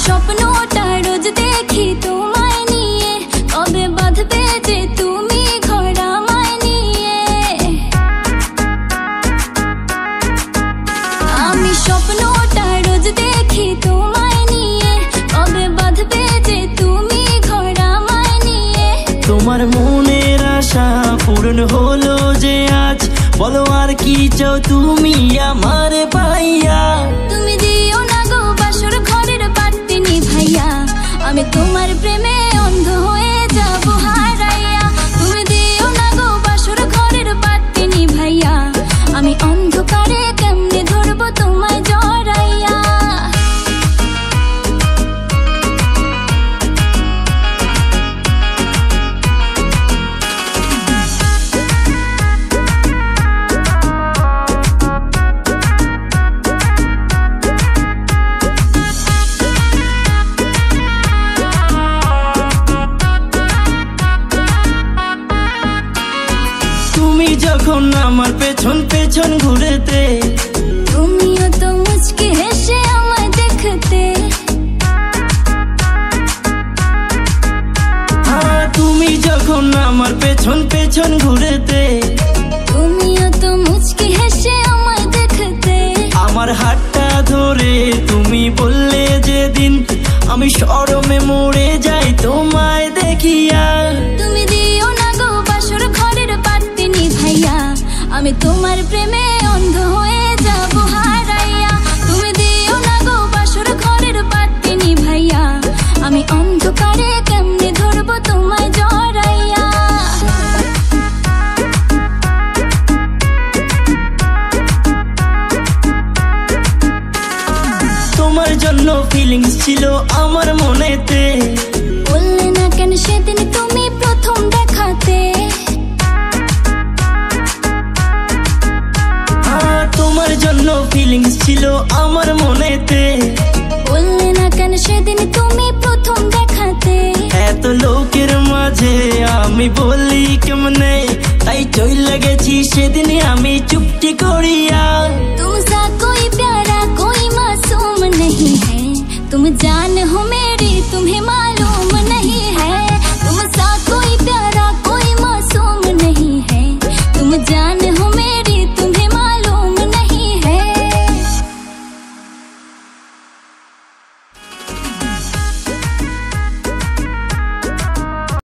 স্বপ্নটা রোজ দেখি তোমায় নিয়ে, কবে বাঁধবে যে তুমি ঘর আমায় নিয়ে। আমি স্বপ্নটা রোজ দেখি তোমায় নিয়ে, কবে বাঁধবে যে তুমি ঘর আমায় নিয়ে। তোমার মনের আশা পূরণ হলো যে আজ, বলো আর কি চাও তুমি আমার পাইয়া। তুমি দিও না গো বাসর ঘরের বাতি নিভাইয়া, আমি তোমার প্রেমে অন্ধ হয়ে যাব হারাইয়া। তুমি দিও না গো বাসর ঘরের বাতি নিভাইয়া, আমি অন্ধকারে কেমনে ধরবো তোমায় জড়াইয়া। তুমি যখন আমার পেছন পেছন ঘুরেতে, তুমিও তো মুচকি হেসে আমায় দেখতে। তুমি যখন আমার পেছন পেছন ঘুরেতে, তুমিও তো মুচকি হেসে আমায় দেখতে। আমার হাতটা ধরে তুমি বললে যেদিন, আমি শরমে মরে যাই তোমায় দেখিয়া। তুমি দিও না গো বাসর ঘরের বাতি নিভাইয়া, আমি তোমার প্রেমে অন্ধ হয়ে যাব হারাইয়া। তুমি দিও না গো বাসর ঘরের বাতি নিভাইয়া, আমি অন্ধকারে কেমনে ধরবো তোমায় জড়াইয়া। তোমার জন্য ফিলিংস ছিল আমার মনেতে, বললে না কেন সেদিন তুমি প্রথম দেখাতে। তোমার জন্য ফিলিংস ছিল আমার মনেতে, বললে না কেন সেদিন তুমি প্রথম দেখাতে। এত লোকের মাঝে আমি বলি কেমনে, তাই চইলা গেছি সেদিন আমি চুপটি করিয়া।